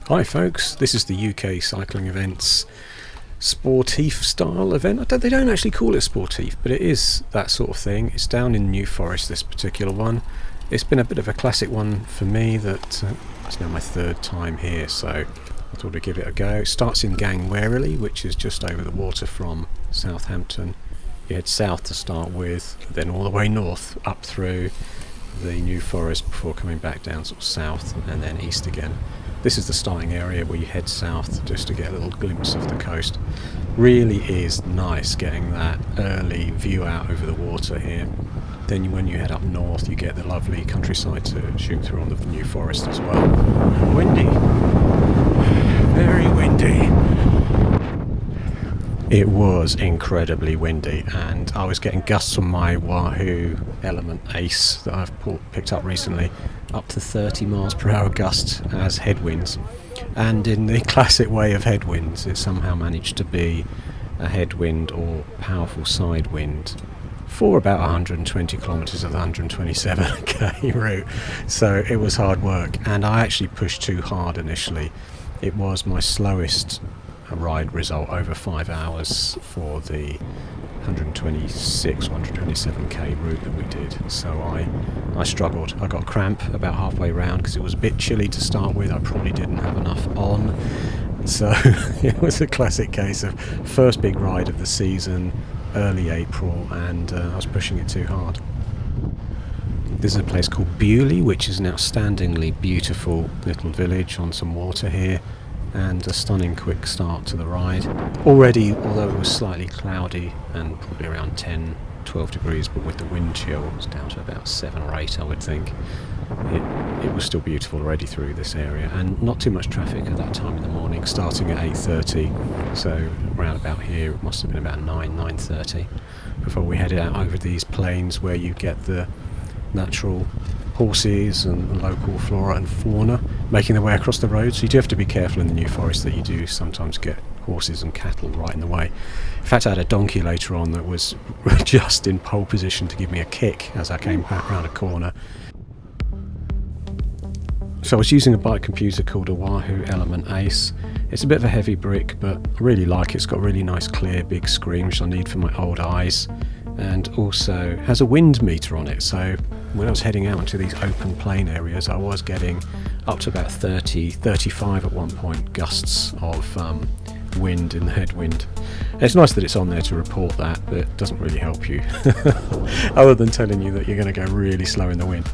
Hi folks, this is the UK Cycling Events Sportif style event. They don't actually call it Sportif, but it is that sort of thing. It's down in New Forest, this particular one. It's been a bit of a classic one for me that it's now my third time here, so I thought I'd give it a go. It starts in Gangwarily, which is just over the water from Southampton. You head south to start with, then all the way north up through the New Forest before coming back down sort of south and then east again. This is the starting area where you head south just to get a little glimpse of the coast. Really is nice getting that early view out over the water here. Then when you head up north you get the lovely countryside to shoot through on the New Forest as well. Windy. Very windy. It was incredibly windy, and I was getting gusts on my Wahoo Element Ace that I've picked up recently, up to 30 miles per hour gusts as headwinds. And in the classic way of headwinds, it somehow managed to be a headwind or powerful side wind for about 120 kilometres of the 127k route. So it was hard work, and I actually pushed too hard initially. It was my slowest ride result over 5 hours for the 126 127k route that we did, so I struggled. I got cramp about halfway round because it was a bit chilly to start with. I probably didn't have enough on, so it was a classic case of first big ride of the season, early April, and I was pushing it too hard. This is a place called Bewley, which is an outstandingly beautiful little village on some water here, and a stunning quick start to the ride. Already, although it was slightly cloudy and probably around 10-12 degrees, but with the wind chill it was down to about 7 or 8 I would think, it was still beautiful already through this area, and not too much traffic at that time in the morning, starting at 8:30, so around about here it must have been about 9:30 before we headed out over these plains where you get the natural horses and local flora and fauna making their way across the road. So you do have to be careful in the New Forest that you do sometimes get horses and cattle right in the way. In fact, I had a donkey later on that was just in pole position to give me a kick as I came back round a corner. So I was using a bike computer called a Wahoo Element Ace. It's a bit of a heavy brick, but I really like it. It's got a really nice clear big screen, which I need for my old eyes, and also has a wind meter on it, so when I was heading out into these open plain areas I was getting up to about 30-35 at one point gusts of wind in the headwind. It's nice that it's on there to report that, but it doesn't really help you other than telling you that you're going to go really slow in the wind.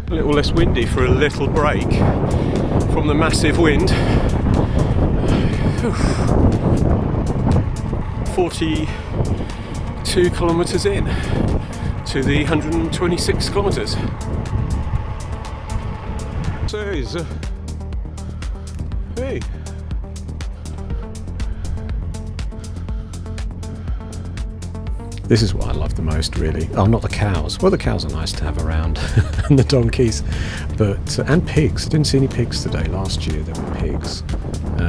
A little less windy for a little break from the massive wind. 42 kilometres in to the 126 kilometres. Hey. This is what I love the most, really. Oh, not the cows. Well, the cows are nice to have around, and the donkeys, and pigs. I didn't see any pigs today. Last year there were pigs.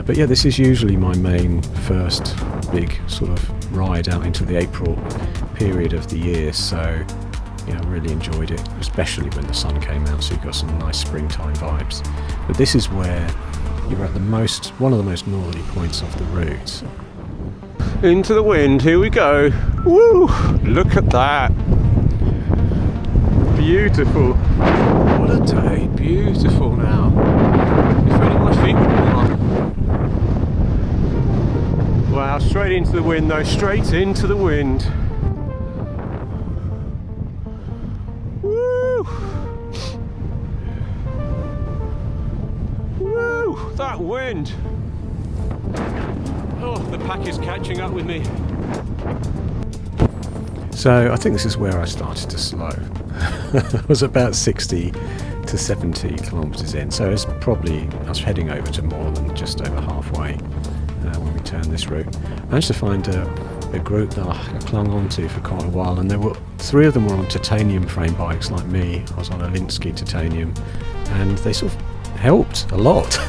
But yeah, this is usually my main first big sort of ride out into the April period of the year, so yeah, I really enjoyed it, especially when the sun came out, so you've got some nice springtime vibes. But this is where you're at one of the most northerly points of the route. Into the wind, here we go. Woo! Look at that. Beautiful. What a day, beautiful now. If only my feet would warm up. Wow, straight into the wind though, straight into the wind. Woo! Woo! That wind! Oh, the pack is catching up with me. So I think this is where I started to slow. I was about 60 to 70 kilometres in, so it's probably, I was heading over to more than just over halfway when we turned this route. I managed to find a group that I clung on to for quite a while, and there were 3 of them were on titanium frame bikes like me. I was on a Linsky titanium, and they sort of helped a lot.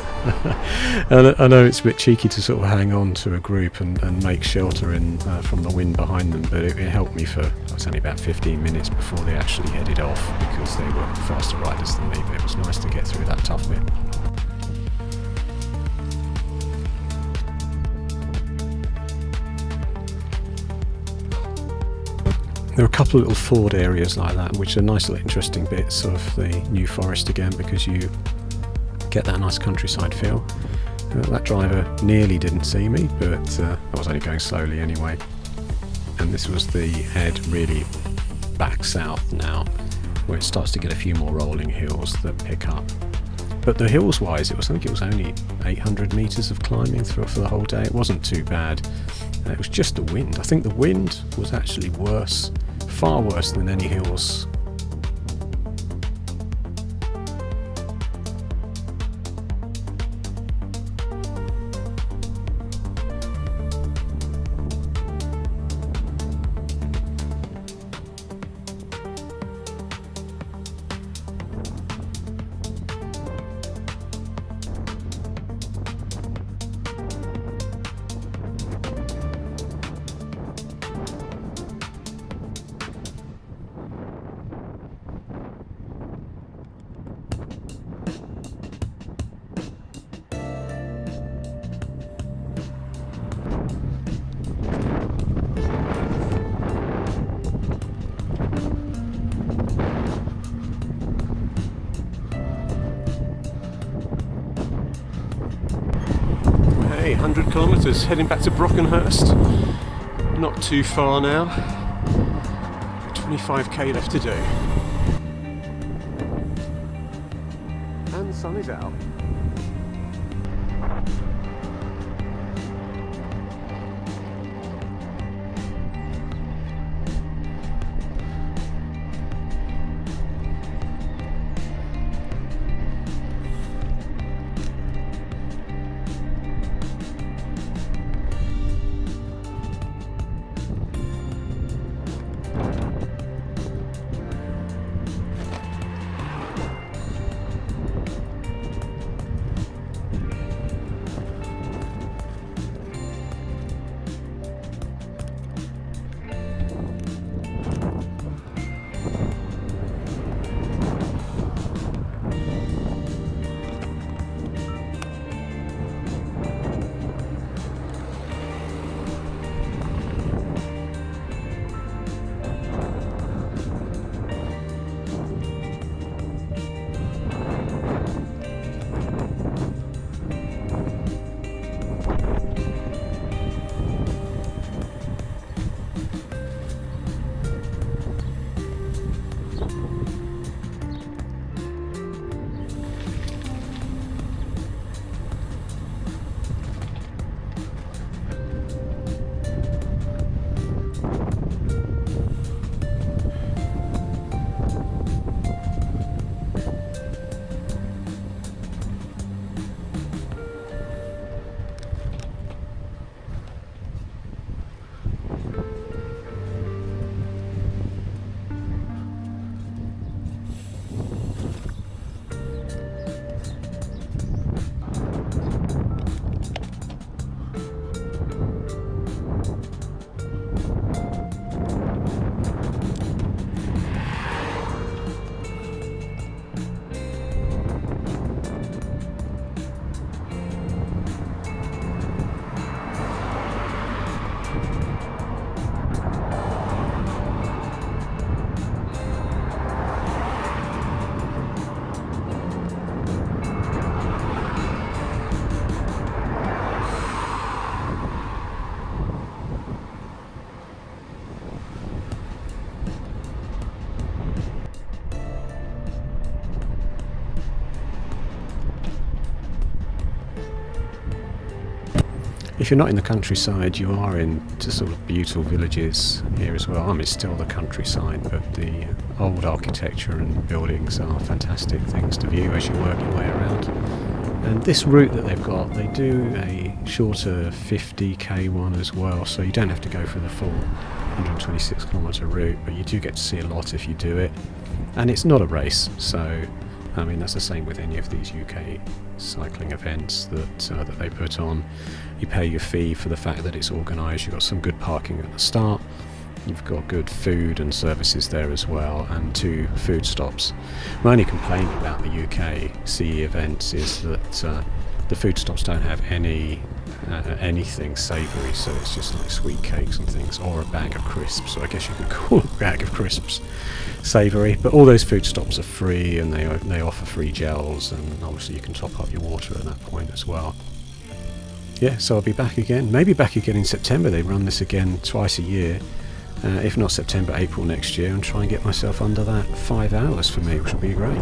And I know it's a bit cheeky to sort of hang on to a group and make shelter in from the wind behind them, but it helped me for, it was only about 15 minutes before they actually headed off, because they were faster riders than me, but it was nice to get through that tough bit. There are a couple of little ford areas like that, which are nice little interesting bits of the New Forest again, because you get that nice countryside feel. That driver nearly didn't see me, but I was only going slowly anyway. And this was the head really back south now, where it starts to get a few more rolling hills that pick up. But the hills wise, I think it was only 800 metres of climbing for the whole day. It wasn't too bad. It was just the wind. I think the wind was actually worse, far worse than any hills. Hey, 100 kilometres, heading back to Brockenhurst. Not too far now. 25k left to do. And the sun is out. If you're not in the countryside, you are in just sort of beautiful villages here as well. I mean, it's still the countryside, but the old architecture and buildings are fantastic things to view as you work your way around. And this route that they've got, they do a shorter 50k one as well, so you don't have to go for the full 126 kilometre route, but you do get to see a lot if you do it. And it's not a race, so I mean that's the same with any of these UK cycling events that they put on. You pay your fee for the fact that it's organised. You've got some good parking at the start, you've got good food and services there as well, and 2 food stops. My only complaint about the UKCE events is that the food stops don't have anything savoury, so it's just like sweet cakes and things, or a bag of crisps. So I guess you could call a bag of crisps savoury. But all those food stops are free, and they offer free gels, and obviously you can top up your water at that point as well. Yeah, so I'll be back again, maybe back again in September. They run this again twice a year, if not September, April next year, and try and get myself under that 5 hours for me, which will be great.